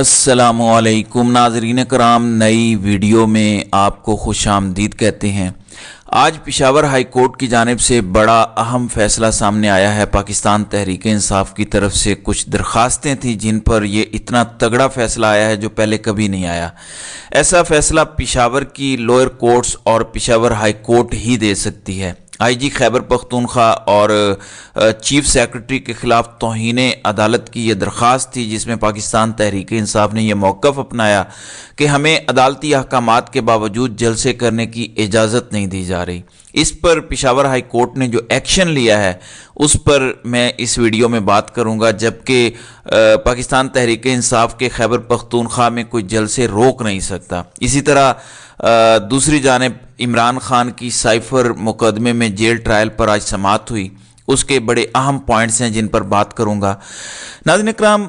السلام علیکم ناظرین کرام، نئی ویڈیو میں آپ کو خوش آمدید کہتے ہیں۔ آج پشاور ہائی کورٹ کی جانب سے بڑا اہم فیصلہ سامنے آیا ہے۔ پاکستان تحریک انصاف کی طرف سے کچھ درخواستیں تھیں جن پر یہ اتنا تگڑا فیصلہ آیا ہے جو پہلے کبھی نہیں آیا۔ ایسا فیصلہ پشاور کی لوئر کورٹس اور پشاور ہائی کورٹ ہی دے سکتی ہے۔ آئی جی خیبر پختونخوا اور چیف سیکرٹری کے خلاف توہین عدالت کی یہ درخواست تھی، جس میں پاکستان تحریک انصاف نے یہ موقف اپنایا کہ ہمیں عدالتی احکامات کے باوجود جلسے کرنے کی اجازت نہیں دی جا رہی۔ اس پر پشاور ہائی کورٹ نے جو ایکشن لیا ہے اس پر میں اس ویڈیو میں بات کروں گا، جبکہ پاکستان تحریک انصاف کے خیبر پختونخوا میں کوئی جلسے روک نہیں سکتا۔ اسی طرح دوسری جانب عمران خان کی سائفر مقدمے میں جیل ٹرائل پر آج سماعت ہوئی، اس کے بڑے اہم پوائنٹس ہیں جن پر بات کروں گا۔ ناظرین اکرام،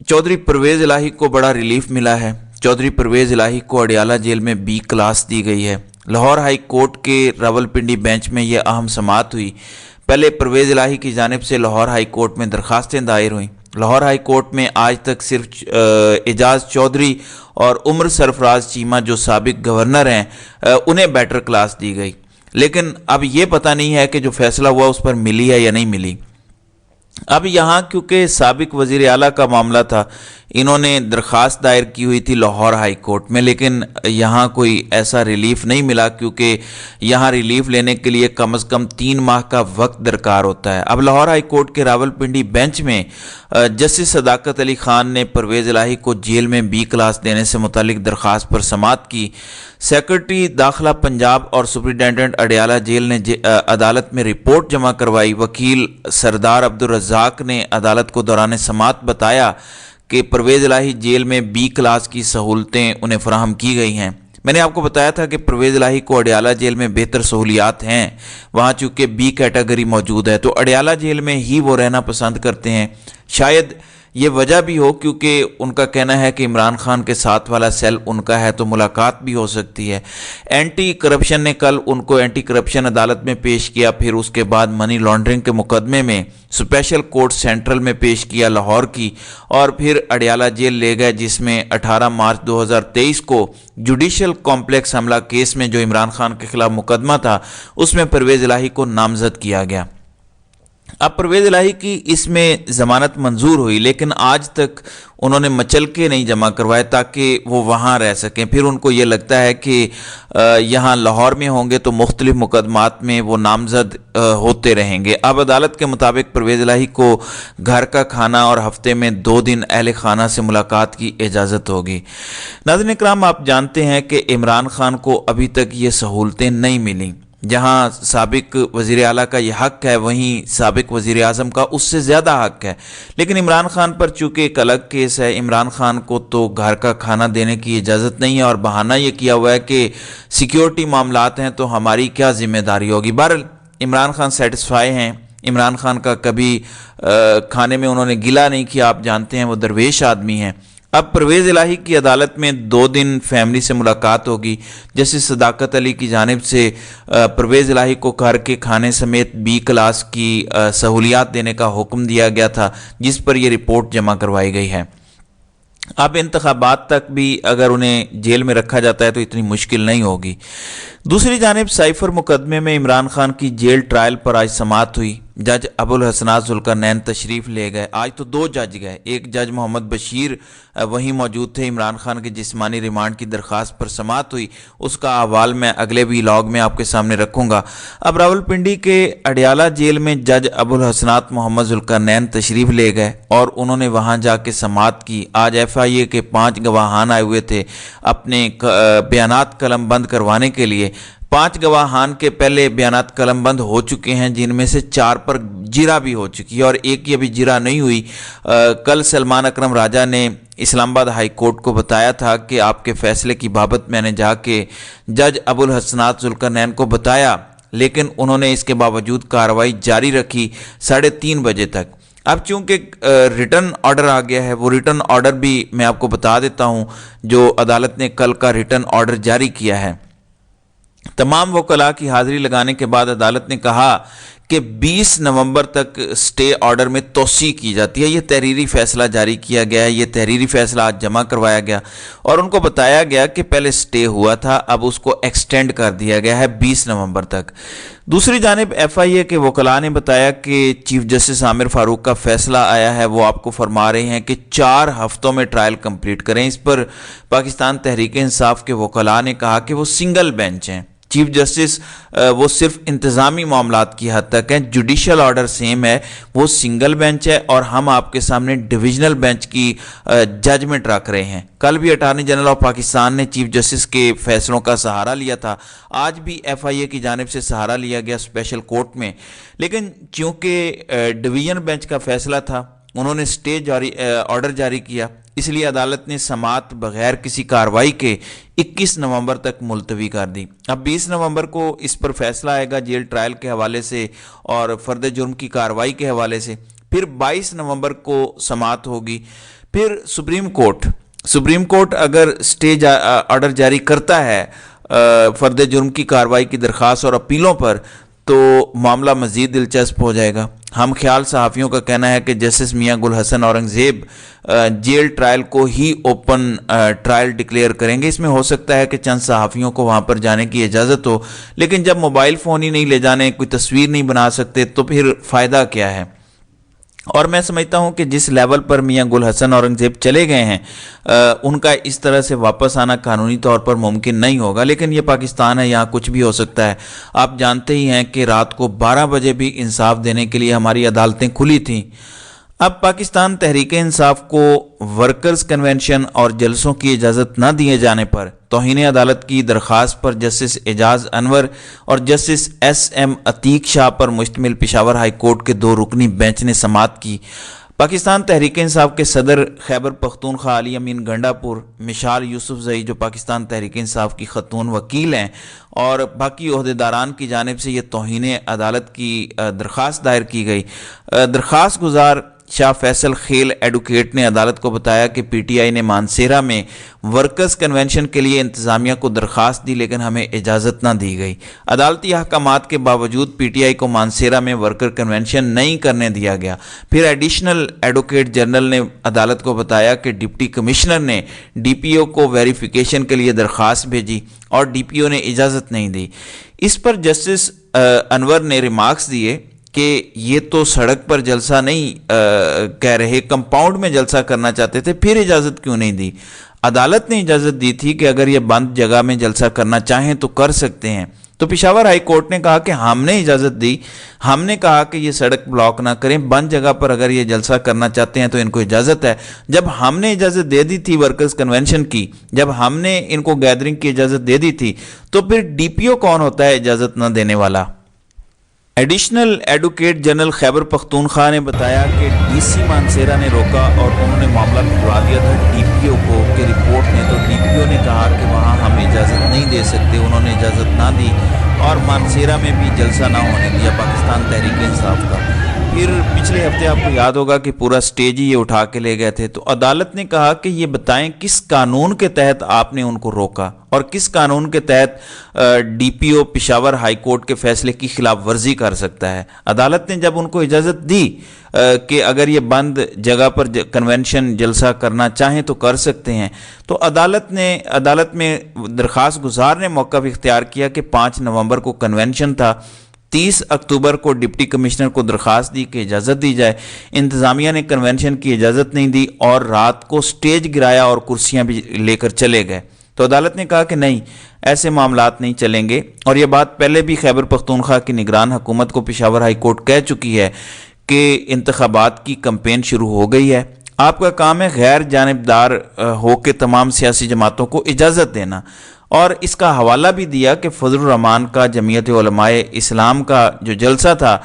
چودھری پرویز الہی کو بڑا ریلیف ملا ہے۔ چودھری پرویز الہی کو اڈیالہ جیل میں بی کلاس دی گئی ہے۔ لاہور ہائی کورٹ کے راولپنڈی بینچ میں یہ اہم سماعت ہوئی۔ پہلے پرویز الہی کی جانب سے لاہور ہائی کورٹ میں درخواستیں دائر ہوئیں۔ لاہور ہائی کورٹ میں آج تک صرف اعجاز چودھری اور عمر سرفراز چیمہ جو سابق گورنر ہیں انہیں بیٹر کلاس دی گئی، لیکن اب یہ پتہ نہیں ہے کہ جو فیصلہ ہوا اس پر ملی ہے یا نہیں ملی۔ اب یہاں کیونکہ سابق وزیر اعلیٰ کا معاملہ تھا، انہوں نے درخواست دائر کی ہوئی تھی لاہور ہائی کورٹ میں، لیکن یہاں کوئی ایسا ریلیف نہیں ملا کیونکہ یہاں ریلیف لینے کے لیے کم از کم 3 ماہ کا وقت درکار ہوتا ہے۔ اب لاہور ہائی کورٹ کے راولپنڈی بینچ میں جسٹس صداقت علی خان نے پرویز الہی کو جیل میں بی کلاس دینے سے متعلق درخواست پر سماعت کی۔ سیکرٹری داخلہ پنجاب اور سپرنٹینڈنٹ اڈیالہ جیل نے عدالت میں رپورٹ جمع کروائی۔ وکیل سردار عبدالرزاق نے عدالت کو دوران سماعت بتایا کہ پرویز الہی جیل میں بی کلاس کی سہولتیں انہیں فراہم کی گئی ہیں۔ میں نے آپ کو بتایا تھا کہ پرویز الہی کو اڈیالہ جیل میں بہتر سہولیات ہیں، وہاں چونکہ بی کیٹیگری موجود ہے تو اڈیالہ جیل میں ہی وہ رہنا پسند کرتے ہیں۔ شاید یہ وجہ بھی ہو کیونکہ ان کا کہنا ہے کہ عمران خان کے ساتھ والا سیل ان کا ہے تو ملاقات بھی ہو سکتی ہے۔ اینٹی کرپشن نے کل ان کو اینٹی کرپشن عدالت میں پیش کیا، پھر اس کے بعد منی لانڈرنگ کے مقدمے میں اسپیشل کورٹ سینٹرل میں پیش کیا لاہور کی، اور پھر اڈیالہ جیل لے گئے، جس میں 18 مارچ 2023 کو جوڈیشل کمپلیکس حملہ کیس میں جو عمران خان کے خلاف مقدمہ تھا اس میں پرویز الہی کو نامزد کیا گیا۔ اب پرویز الہی کی اس میں ضمانت منظور ہوئی، لیکن آج تک انہوں نے مچل کے نہیں جمع کروائے تاکہ وہ وہاں رہ سکیں۔ پھر ان کو یہ لگتا ہے کہ یہاں لاہور میں ہوں گے تو مختلف مقدمات میں وہ نامزد ہوتے رہیں گے۔ اب عدالت کے مطابق پرویز الہی کو گھر کا کھانا اور ہفتے میں 2 دن اہل خانہ سے ملاقات کی اجازت ہوگی۔ ناظرین اکرام، آپ جانتے ہیں کہ عمران خان کو ابھی تک یہ سہولتیں نہیں ملیں۔ جہاں سابق وزیر اعلیٰ کا یہ حق ہے، وہیں سابق وزیر اعظم کا اس سے زیادہ حق ہے، لیکن عمران خان پر چونکہ ایک الگ کیس ہے، عمران خان کو تو گھر کا کھانا دینے کی اجازت نہیں ہے، اور بہانہ یہ کیا ہوا ہے کہ سیکیورٹی معاملات ہیں تو ہماری کیا ذمہ داری ہوگی۔ بہرحال عمران خان سیٹسفائی ہیں۔ عمران خان کا کبھی کھانے میں انہوں نے گلہ نہیں کیا، آپ جانتے ہیں وہ درویش آدمی ہیں۔ اب پرویز الہی کی عدالت میں 2 دن فیملی سے ملاقات ہوگی۔ جسٹس صداقت علی کی جانب سے پرویز الہی کو گھر کے کھانے سمیت بی کلاس کی سہولیات دینے کا حکم دیا گیا تھا، جس پر یہ رپورٹ جمع کروائی گئی ہے۔ اب انتخابات تک بھی اگر انہیں جیل میں رکھا جاتا ہے تو اتنی مشکل نہیں ہوگی۔ دوسری جانب سائفر مقدمے میں عمران خان کی جیل ٹرائل پر آج سماعت ہوئی۔ جج ابوالحسنات ذوالقرنین تشریف لے گئے۔ آج تو 2 جج گئے، ایک جج محمد بشیر وہیں موجود تھے۔ عمران خان کے جسمانی ریمانڈ کی درخواست پر سماعت ہوئی، اس کا احوال میں اگلے ویلاگ میں آپ کے سامنے رکھوں گا۔ اب راولپنڈی کے اڈیالہ جیل میں جج ابوالحسنات محمد ذوالقرنین تشریف لے گئے اور انہوں نے وہاں جا کے سماعت کی۔ آج FIA کے 5 گواہان آئے ہوئے تھے اپنے بیانات قلم بند کروانے کے لیے۔ 5 گواہان کے پہلے بیانات قلم بند ہو چکے ہیں، جن میں سے 4 پر جرا بھی ہو چکی ہے اور ایک کی ابھی جرا نہیں ہوئی۔ کل سلمان اکرم راجہ نے اسلام آباد ہائی کورٹ کو بتایا تھا کہ آپ کے فیصلے کی بابت میں نے جا کے جج ابوالحسنات ذوالقرنین کو بتایا، لیکن انہوں نے اس کے باوجود کارروائی جاری رکھی 3:30 بجے تک۔ اب چونکہ ریٹن آرڈر آ گیا ہے، وہ ریٹن آرڈر بھی میں آپ کو بتا دیتا ہوں جو عدالت نے کل کا ریٹن آرڈر جاری کیا ہے۔ تمام وکلاء کی حاضری لگانے کے بعد عدالت نے کہا کہ 20 نومبر تک سٹے آرڈر میں توسیع کی جاتی ہے۔ یہ تحریری فیصلہ جاری کیا گیا ہے، یہ تحریری فیصلہ آج جمع کروایا گیا اور ان کو بتایا گیا کہ پہلے سٹے ہوا تھا، اب اس کو ایکسٹینڈ کر دیا گیا ہے 20 نومبر تک۔ دوسری جانب ایف آئی اے کے وکلاء نے بتایا کہ چیف جسٹس عامر فاروق کا فیصلہ آیا ہے، وہ آپ کو فرما رہے ہیں کہ 4 ہفتوں میں ٹرائل کمپلیٹ کریں۔ اس پر پاکستان تحریک انصاف کے وکلاء نے کہا کہ وہ سنگل بینچ ہیں، چیف جسٹس وہ صرف انتظامی معاملات کی حد تک ہیں، جوڈیشل آرڈر سیم ہے، وہ سنگل بینچ ہے اور ہم آپ کے سامنے ڈویژنل بینچ کی ججمنٹ رکھ رہے ہیں۔ کل بھی اٹارنی جنرل آف پاکستان نے چیف جسٹس کے فیصلوں کا سہارا لیا تھا، آج بھی ایف آئی اے کی جانب سے سہارا لیا گیا اسپیشل کورٹ میں، لیکن چونکہ ڈویژن بینچ کا فیصلہ تھا، انہوں نے سٹے آرڈر جاری کیا، اس لیے عدالت نے سماعت بغیر کسی کارروائی کے 21 نومبر تک ملتوی کر دی۔ اب 20 نومبر کو اس پر فیصلہ آئے گا جیل ٹرائل کے حوالے سے اور فرد جرم کی کارروائی کے حوالے سے، پھر 22 نومبر کو سماعت ہوگی، پھر سپریم کورٹ اگر سٹے آرڈر جاری کرتا ہے فرد جرم کی کارروائی کی درخواست اور اپیلوں پر تو معاملہ مزید دلچسپ ہو جائے گا۔ ہم خیال صحافیوں کا کہنا ہے کہ جسٹس میاں گل حسن اورنگزیب جیل ٹرائل کو ہی اوپن ٹرائل ڈکلیئر کریں گے۔ اس میں ہو سکتا ہے کہ چند صحافیوں کو وہاں پر جانے کی اجازت ہو، لیکن جب موبائل فون ہی نہیں لے جانے، کوئی تصویر نہیں بنا سکتے تو پھر فائدہ کیا ہے؟ اور میں سمجھتا ہوں کہ جس لیول پر میاں گل حسن اورنگزیب چلے گئے ہیں ان کا اس طرح سے واپس آنا قانونی طور پر ممکن نہیں ہوگا، لیکن یہ پاکستان ہے، یہاں کچھ بھی ہو سکتا ہے۔ آپ جانتے ہی ہیں کہ رات کو 12 بجے بھی انصاف دینے کے لیے ہماری عدالتیں کھلی تھیں۔ اب پاکستان تحریک انصاف کو ورکرز کنونشن اور جلسوں کی اجازت نہ دیے جانے پر توہین عدالت کی درخواست پر جسٹس اعجاز انور اور جسٹس ایس ایم عتیق شاہ پر مشتمل پشاور ہائی کورٹ کے 2 رکنی بینچ نے سماعت کی۔ پاکستان تحریک انصاف کے صدر خیبر پختونخوا علی امین گنڈا پور، مشال یوسف زئی جو پاکستان تحریک انصاف کی خاتون وکیل ہیں، اور باقی عہدیداران کی جانب سے یہ توہین عدالت کی درخواست دائر کی گئی۔ درخواست گزار شاہ فیصل خیل ایڈوکیٹ نے عدالت کو بتایا کہ پی ٹی آئی نے مانسیرا میں ورکرز کنونشن کے لیے انتظامیہ کو درخواست دی لیکن ہمیں اجازت نہ دی گئی۔ عدالتی احکامات کے باوجود پی ٹی آئی کو مانسیرا میں ورکر کنونشن نہیں کرنے دیا گیا۔ پھر ایڈیشنل ایڈوکیٹ جنرل نے عدالت کو بتایا کہ ڈپٹی کمشنر نے ڈی پی او کو ویریفیکیشن کے لیے درخواست بھیجی اور ڈی پی او نے اجازت نہیں دی۔ اس پر جسٹس انور نے ریمارکس دیے کہ یہ تو سڑک پر جلسہ نہیں کہہ رہے، کمپاؤنڈ میں جلسہ کرنا چاہتے تھے، پھر اجازت کیوں نہیں دی؟ عدالت نے اجازت دی تھی کہ اگر یہ بند جگہ میں جلسہ کرنا چاہیں تو کر سکتے ہیں۔ تو پشاور ہائی کورٹ نے کہا کہ ہم نے اجازت دی، ہم نے کہا کہ یہ سڑک بلاک نہ کریں، بند جگہ پر اگر یہ جلسہ کرنا چاہتے ہیں تو ان کو اجازت ہے۔ جب ہم نے اجازت دے دی تھی ورکرز کنونشن کی، جب ہم نے ان کو گیدرنگ کی اجازت دے دی تھی، تو پھر ڈی پی او کون ہوتا ہے اجازت نہ دینے والا؟ Additional advocate general Khyber Pakhtunkhwa نے بتایا کہ ڈی سی مانسیرا نے روکا اور انہوں نے معاملہ بھجوا دیا تھا ڈی پی او کو کہ رپورٹ نے، تو ڈی پی او نے کہا کہ وہاں ہم اجازت نہیں دے سکتے، انہوں نے اجازت نہ دی اور مانسیرا میں بھی جلسہ نہ ہونے دیا پاکستان تحریک انصاف کا۔ پھر پچھلے ہفتے آپ کو یاد ہوگا کہ پورا سٹیج ہی یہ اٹھا کے لے گئے تھے، تو عدالت نے کہا کہ یہ بتائیں کس قانون کے تحت آپ نے ان کو روکا اور کس قانون کے تحت ڈی پی او پشاور ہائی کورٹ کے فیصلے کی خلاف ورزی کر سکتا ہے۔ عدالت نے جب ان کو اجازت دی کہ اگر یہ بند جگہ پر کنونشن جلسہ کرنا چاہیں تو کر سکتے ہیں، تو عدالت میں درخواست گزار نے موقف اختیار کیا کہ 5 نومبر کو کنونشن تھا، 30 اکتوبر کو ڈپٹی کمشنر کو درخواست دی کہ اجازت دی جائے، انتظامیہ نے کنونشن کی اجازت نہیں دی اور رات کو سٹیج گرایا اور کرسیاں بھی لے کر چلے گئے۔ تو عدالت نے کہا کہ نہیں، ایسے معاملات نہیں چلیں گے، اور یہ بات پہلے بھی خیبر پختونخوا کی نگران حکومت کو پشاور ہائی کورٹ کہہ چکی ہے کہ انتخابات کی کمپین شروع ہو گئی ہے، آپ کا کام ہے غیر جانبدار ہو کے تمام سیاسی جماعتوں کو اجازت دینا۔ اور اس کا حوالہ بھی دیا کہ فضل الرحمان کا جمعیت علماء اسلام کا جو جلسہ تھا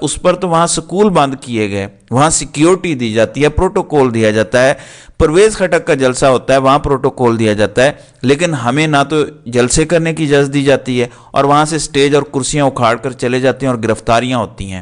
اس پر تو وہاں سکول بند کیے گئے، وہاں سیکیورٹی دی جاتی ہے، پروٹوکول دیا جاتا ہے، پرویز خٹک کا جلسہ ہوتا ہے وہاں پروٹوکول دیا جاتا ہے، لیکن ہمیں نہ تو جلسے کرنے کی اجازت دی جاتی ہے اور وہاں سے سٹیج اور کرسیاں اکھاڑ کر چلے جاتے ہیں اور گرفتاریاں ہوتی ہیں۔